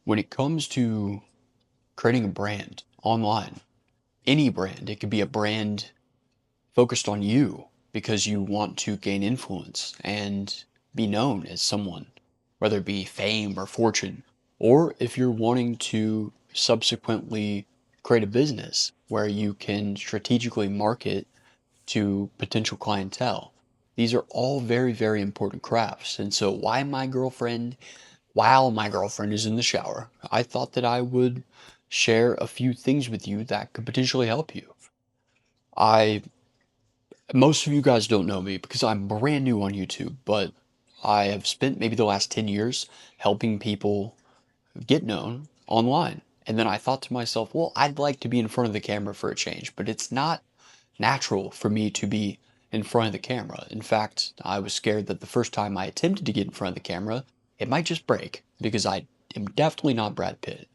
When it comes to creating a brand online, any brand, it could be a brand focused on you because you want to gain influence and be known as someone, whether it be fame or fortune, or if you're wanting to subsequently create a business where you can strategically market to potential clientele. These are all very, very important crafts. And so, while my girlfriend is in the shower, I thought that I would share a few things with you that could potentially help you. I, most of you guys don't know me because I'm brand new on YouTube, but I have spent maybe the last 10 years helping people get known online. And then I thought to myself, well, I'd like to be in front of the camera for a change, but it's not natural for me to be in front of the camera. In fact, I was scared that the first time I attempted to get in front of the camera, it might just break because I am definitely not Brad Pitt.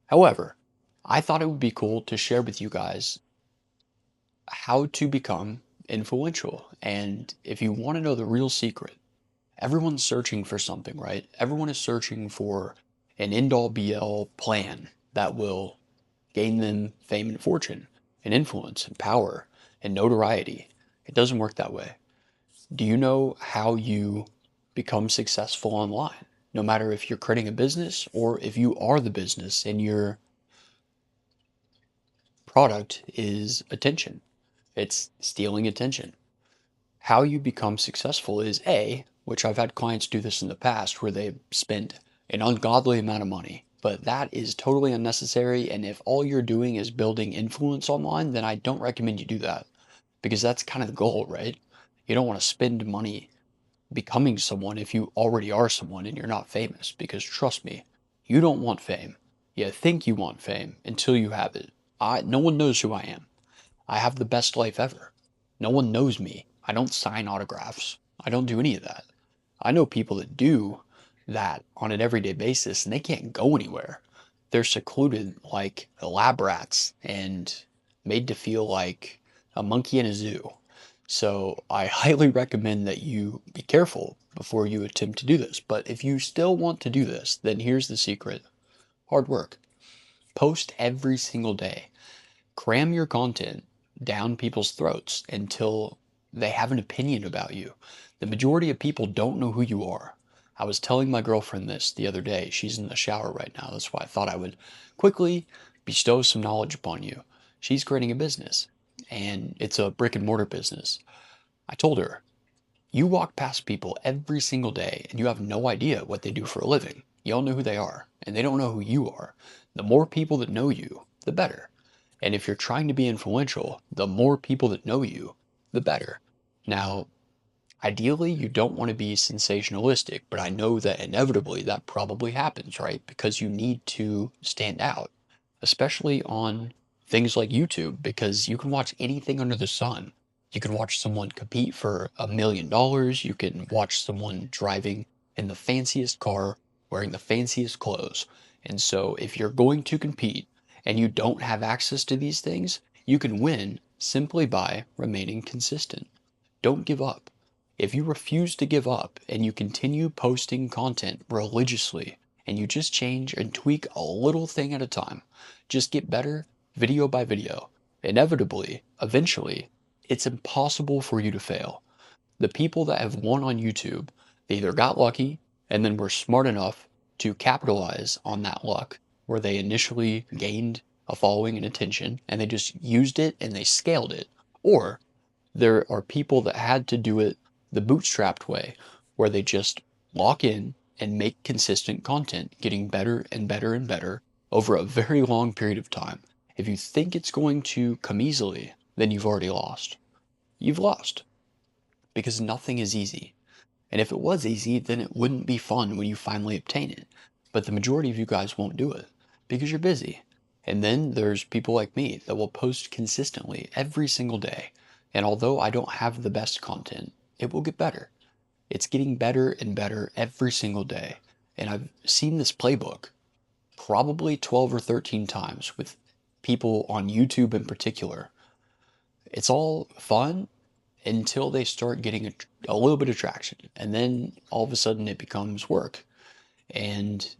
However, I thought it would be cool to share with you guys how to become influential. And if you want to know the real secret, everyone's searching for something, right? Everyone is searching for an end all be all plan that will gain them fame and fortune and influence and power and notoriety. It doesn't work that way. Do you know how you become successful online? No matter if you're creating a business or if you are the business and your product is attention, it's stealing attention. How you become successful is A, which I've had clients do this in the past where they've spent an ungodly amount of money, but that is totally unnecessary. And if all you're doing is building influence online, then I don't recommend you do that because that's kind of the goal, right? You don't want to spend money becoming someone if you already are someone and you're not famous, because trust me, you don't want fame. You think you want fame until you have it. No one knows who I am. I have the best life ever. No one knows me. I don't sign autographs. I don't do any of that. I know people that do that on an everyday basis and they can't go anywhere. They're secluded like lab rats and made to feel like a monkey in a zoo. So I highly recommend that you be careful before you attempt to do this. But if you still want to do this, then here's the secret. Hard work. Post every single day. Cram your content down people's throats until they have an opinion about you. The majority of people don't know who you are. I was telling my girlfriend this the other day. She's in the shower right now. That's why I thought I would quickly bestow some knowledge upon you. She's creating a business, and it's a brick and mortar business. I told her, you walk past people every single day and you have no idea what they do for a living. You don't know who they are, and they don't know who you are. The more people that know you, the better. And if you're trying to be influential, the more people that know you, the better. Now, ideally, you don't want to be sensationalistic, but I know that inevitably that probably happens, right? Because you need to stand out, especially on things like YouTube, because you can watch anything under the sun. You can watch someone compete for $1 million. You can watch someone driving in the fanciest car, wearing the fanciest clothes. And so if you're going to compete and you don't have access to these things, you can win simply by remaining consistent. Don't give up. If you refuse to give up and you continue posting content religiously and you just change and tweak a little thing at a time, just get better video by video, inevitably, eventually, it's impossible for you to fail. The people that have won on YouTube, they either got lucky and then were smart enough to capitalize on that luck where they initially gained a following and attention and they just used it and they scaled it, or there are people that had to do it the bootstrapped way, where they just lock in and make consistent content, getting better and better and better over a very long period of time. If you think it's going to come easily, then you've already lost. You've lost because nothing is easy. And if it was easy, then it wouldn't be fun when you finally obtain it. But the majority of you guys won't do it because you're busy. And then there's people like me that will post consistently every single day. And although I don't have the best content, it will get better. It's getting better and better every single day. And I've seen this playbook probably 12 or 13 times with people on YouTube in particular. It's all fun until they start getting a little bit of traction. And then all of a sudden it becomes work. And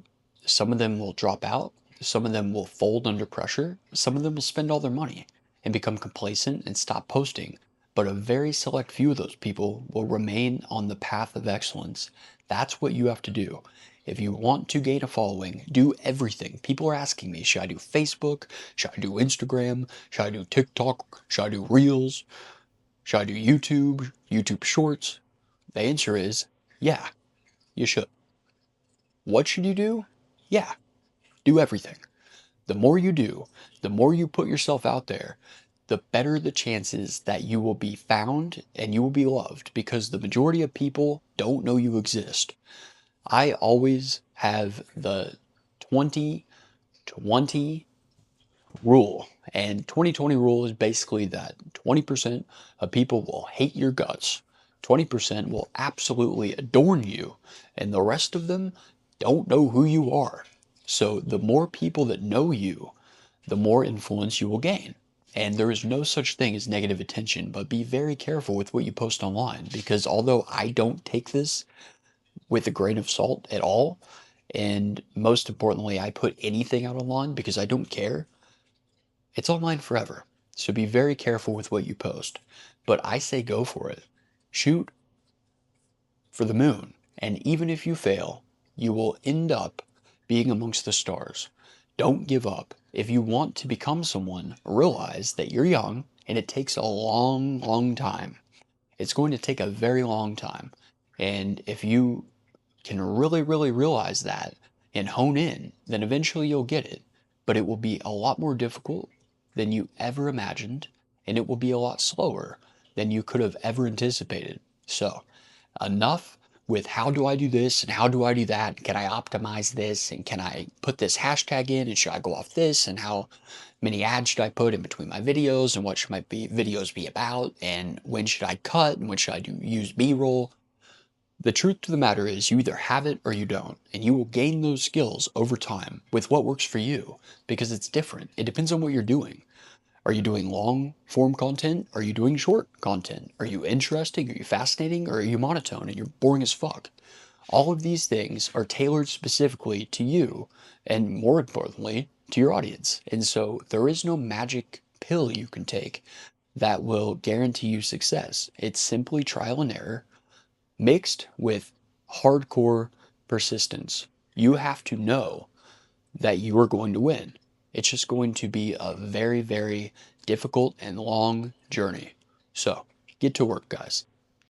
some of them will drop out, some of them will fold under pressure, some of them will spend all their money and become complacent and stop posting. But a very select few of those people will remain on the path of excellence. That's what you have to do. If you want to gain a following, do everything. People are asking me, should I do Facebook? Should I do Instagram? Should I do TikTok? Should I do Reels? Should I do YouTube? YouTube Shorts? The answer is, yeah, you should. What should you do? Yeah, do everything. The more you do, the more you put yourself out there, the better the chances that you will be found and you will be loved, because the majority of people don't know you exist. I always have the 20-20 rule. And 20-20 rule is basically that 20% of people will hate your guts, 20% will absolutely adorn you, and the rest of them don't know who you are. So the more people that know you, the more influence you will gain. And there is no such thing as negative attention, but be very careful with what you post online, because although I don't take this with a grain of salt at all, and most importantly, I put anything out online because I don't care, it's online forever. So be very careful with what you post. But I say go for it. Shoot for the moon. And even if you fail, you will end up being amongst the stars. Don't give up. If you want to become someone, realize that you're young and it takes a long, long time. It's going to take a very long time. And if you can really, really realize that and hone in, then eventually you'll get it. But it will be a lot more difficult than you ever imagined, and it will be a lot slower than you could have ever anticipated. So, enough with how do I do this and how do I do that? Can I optimize this? And can I put this hashtag in? And should I go off this? And how many ads should I put in between my videos? And what should my videos be about? And when should I cut? And when should I use B-roll? The truth to the matter is you either have it or you don't, and you will gain those skills over time with what works for you, because it's different. It depends on what you're doing. Are you doing long form content? Are you doing short content? Are you interesting? Are you fascinating? Or are you monotone and you're boring as fuck? All of these things are tailored specifically to you and, more importantly, to your audience. And so there is no magic pill you can take that will guarantee you success. It's simply trial and error mixed with hardcore persistence. You have to know that you are going to win. It's just going to be a very, very difficult and long journey. So get to work, guys.